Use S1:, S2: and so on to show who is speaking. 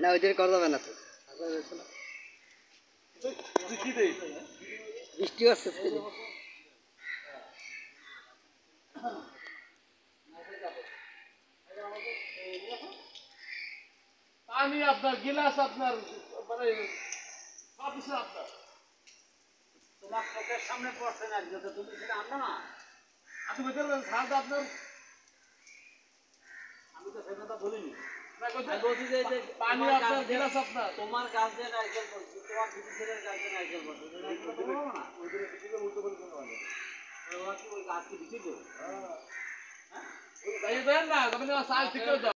S1: না ওইটার করা যাবে না তো বৃষ্টি আসছে
S2: পানি আপনার গিলাস আপনার মানে সব কিছু আপনার
S1: তোমার চোখের সামনে পড়ছে না যদি তুমি সেটা আনো না
S2: আপনি বলতে পারবেন সালটা আপনার
S1: আমি তো সে কথা বলিনি
S2: বলছি যে পানি আপনার গিলাস আপনার
S1: তোমার গাছ দিয়ে নারকেল বলছি তোমার দিদি ছেলের গাছ দিয়ে নারকেল বলছি না ওই গাছকে বিক্রি করো
S2: দেন না তখন সাল ঠিক করে দাও